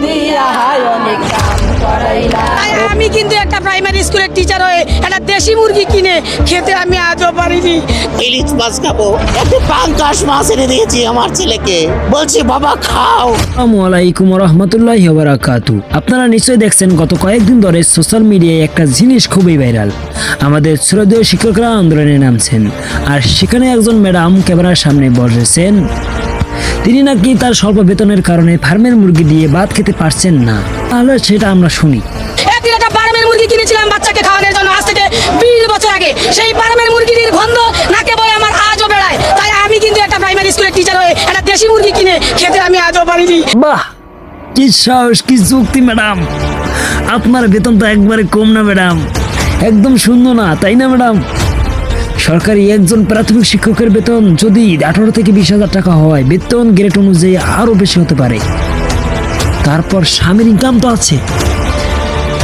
দিয়া অনেক কাম করাইলা। আমি কিন্তু একটা প্রাইমারি স্কুলের টিচার হয়ে একটা দেশি মুরগি কিনে খেতে আমি আজও পারিনি। ইলিশ মাছ খাবো, একটা পাঙ্কাশ মাছ এনে দিয়েছি আমার ছেলেকে, বলছি বাবা খাও। আসসালামু আলাইকুম ওয়া রাহমাতুল্লাহি ওয়া বারাকাতু। আপনারা নিশ্চয়ই দেখছেন গত কয়েকদিন ধরে সোশ্যাল মিডিয়ায় একটা জিনিস খুবই ভাইরাল। আমাদের শ্রদ্ধেয় শিক্ষকরা আন্দোলনে নামছেন, আর সেখানে একজন ম্যাডাম ক্যামেরার সামনে বসেছেন। তিনি নাকি তার স্বল্প বেতনের কারণে ফার্মের মুরগি দিয়ে ভাত খেতে পারছেন না। তাহলে সেটা আমরা শুনি। একদিন একটা ফার্মের মুরগি কিনেছিলাম বাচ্চাকে খাওয়ানোর জন্য, আজ থেকে 20 বছর আগে। সেই ফার্মের মুরগির গন্ধ নাকে বয়ে আমার আজও বেড়ায়। তাই আমি কিন্তু একটা প্রাইমারি স্কুলের টিচার হয়ে একটা দেশি মুরগি কিনে খেতে আমি আজও পারিনি। বাহ, কি সাহস, কি যুক্তি ম্যাডাম! আপনার বেতন তো একবারে কম না ম্যাডাম, একদম শূন্য না, তাই না ম্যাডাম? সরকারি একজন প্রাথমিক শিক্ষকের বেতন যদি 18 থেকে 20,000 টাকা হয়, বেতন গ্রেড অনুযায়ী আরো বেশি হতে পারে। তারপর স্বামীর ইনকাম তো আছে।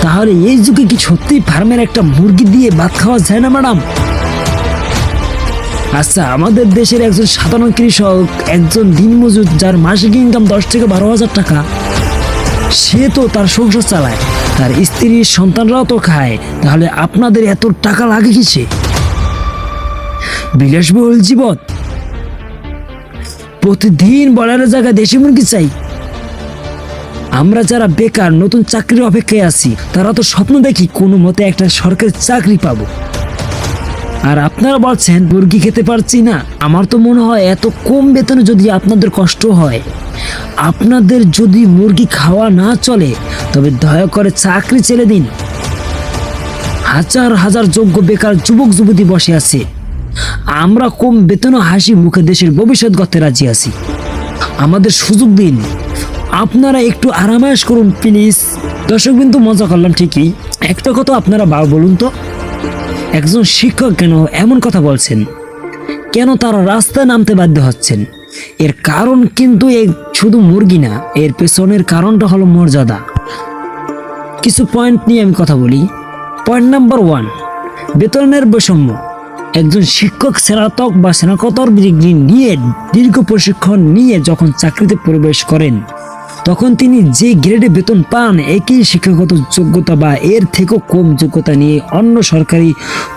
তাহলে এই যুগে কি সত্যি ফার্মের একটা মুরগি দিয়ে ভাত খাওয়া যায় না ম্যাডাম? আচ্ছা, আমাদের দেশের একজন সাধারণ কৃষক, একজন দিনমজুর, যার মাসিক ইনকাম 10 থেকে 12,000 টাকা, সে তো তার সংসার চালায়, তার স্ত্রী সন্তানরাও তো খায়। তাহলে আপনাদের এত টাকা লাগে কিসে? বিলাসবহুল জীবন, প্রতিদিন বলারের জায়গায় দেশি মুরগি চাই। আমরা যারা বেকার নতুন চাকরির অপেক্ষায় আছি, তারা তো স্বপ্ন দেখি কোনো মতে একটা সরকারি চাকরি পাবো। আর আপনারা বলছেন মুরগি খেতে পারছি না। আমার তো মনে হয় এত কম বেতনে যদি আপনাদের কষ্ট হয়, আপনাদের যদি মুরগি খাওয়া না চলে, তবে দয়া করে চাকরি ছেড়ে দিন। হাজার হাজার যোগ্য বেকার যুবক যুবতী বসে আছে। আমরা কম বেতনে হাসি মুখে দেশের ভবিষ্যৎ গড়তে রাজি আছি। আমাদের সুযোগ দিন, আপনারা একটু আরামায়েশ করুন প্লিজ। দর্শক বিন্দু, মজা করলাম ঠিকই, একটা কথা আপনারা বলুন তো, একজন শিক্ষক কেন এমন কথা বলছেন? কেন তারা রাস্তায় নামতে বাধ্য হচ্ছেন? এর কারণ কিন্তু শুধু মুরগি না, এর পেছনের কারণটা হলো মর্যাদা। কিছু পয়েন্ট নিয়ে আমি কথা বলি। পয়েন্ট নাম্বার 1, বেতনের বৈষম্য। একজন শিক্ষক স্নাতক বা স্নাতকোত্তর ডিগ্রি নিয়ে, দীর্ঘ প্রশিক্ষণ নিয়ে যখন চাকরিতে প্রবেশ করেন, তখন তিনি যে গ্রেডে বেতন পান, একই শিক্ষাগত যোগ্যতা বা এর থেকেও কম যোগ্যতা নিয়ে অন্য সরকারি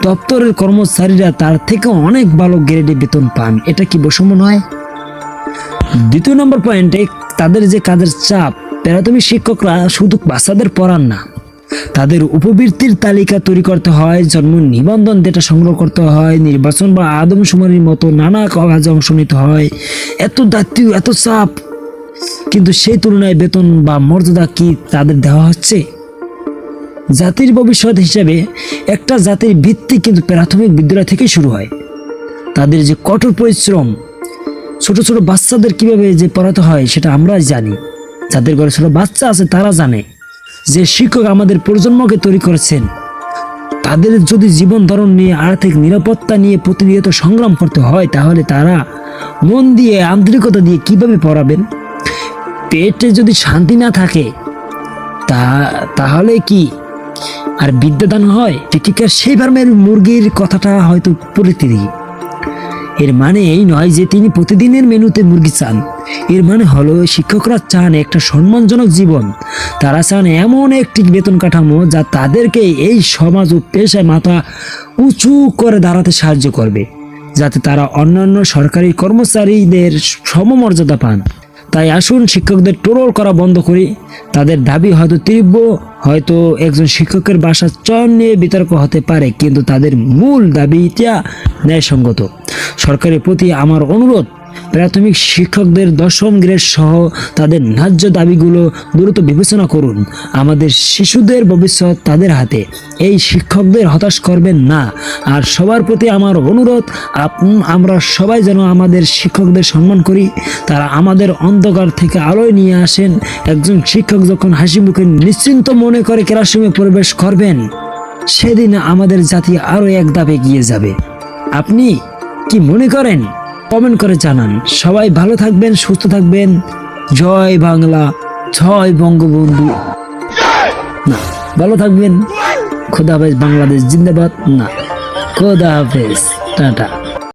দপ্তরের কর্মচারীরা তার থেকে অনেক ভালো গ্রেডে বেতন পান। এটা কি বৈষম্য নয়? দ্বিতীয় নম্বর পয়েন্টে, তাদের যে কাজের চাপ। প্রাথমিক শিক্ষকরা শুধু বাচ্চাদের পড়ান না, তাদের উপবৃত্তির তালিকা তৈরি করতে হয়, জন্ম নিবন্ধন ডেটা সংগ্রহ করতে হয়, নির্বাচন বা আদমশুমারির মতো নানা কাজে অংশ নিতে হয়। এত দায়িত্ব, এত চাপ, কিন্তু সেই তুলনায় বেতন বা মর্যাদা কি তাদের দেওয়া হচ্ছে? জাতির ভবিষ্যৎ হিসেবে একটা জাতির ভিত্তি কিন্তু প্রাথমিক বিদ্যালয় থেকে শুরু হয়। তাদের যে কঠোর পরিশ্রম, ছোট ছোট বাচ্চাদের কিভাবে যে পড়াতে হয় সেটা আমরা জানি। যাদের ঘরে ছোট বাচ্চা আছে তারা জানে। যে শিক্ষক আমাদের প্রজন্মকে তৈরি করেছেন, তাদের যদি জীবন ধারণ নিয়ে, আর্থিক নিরাপত্তা নিয়ে প্রতিনিয়ত সংগ্রাম করতে হয়, তাহলে তারা মন দিয়ে, আন্তরিকতা দিয়ে কিভাবে পড়াবেন? পেটে যদি শান্তি না থাকে তাহলে কি আর বিদ্যাদান হয়? শিক্ষিকার সেই ফার্মের মুরগির কথাটা হয়তো পরিস্থিতি। এর মানে এই নয় যে তিনি প্রতিদিনের মেনুতে মুরগি চান। এর মানে হলো শিক্ষকরা চান একটা সম্মানজনক জীবন। তারা চান এমন একটি বেতন কাঠামো যা তাদেরকে এই সমাজ ও পেশায় মাথা উঁচু করে দাঁড়াতে সাহায্য করবে, যাতে তারা অন্যান্য সরকারি কর্মচারীদের সমমর্যাদা পান। তাই আসুন শিক্ষকদের ট্রোল করা বন্ধ করি। তাদের দাবি হয়তো তীব্র, হয়তো একজন শিক্ষকের বাসা চয়ন নিয়ে বিতর্ক হতে পারে, কিন্তু তাদের মূল দাবিটা ন্যায়সঙ্গত। সরকারের প্রতি আমার অনুরোধ, প্রাথমিক শিক্ষকদের 10ম গ্রেড সহ তাদের ন্যায্য দাবিগুলো দ্রুত বিবেচনা করুন। আমাদের শিশুদের ভবিষ্যৎ তাদের হাতে। এই শিক্ষকদের হতাশ করবেন না। আর সবার প্রতি আমার অনুরোধ, আমরা সবাই যেন আমাদের শিক্ষকদের সম্মান করি। তারা আমাদের অন্ধকার থেকে আলোয় নিয়ে আসেন। একজন শিক্ষক যখন হাসি মুখে নিশ্চিন্ত মনে করে ক্লাসরুমে প্রবেশ করবেন, সেদিন আমাদের জাতি আরো এক ধাপ এগিয়ে যাবে। আপনি কি মনে করেন? কমেন্ট করে জানান। সবাই ভালো থাকবেন, সুস্থ থাকবেন। জয় বাংলা, জয় বঙ্গবন্ধু। না, ভালো থাকবেন। খোদা হাফেজ। বাংলাদেশ জিন্দাবাদ। না, খোদা হাফেজ, টাটা।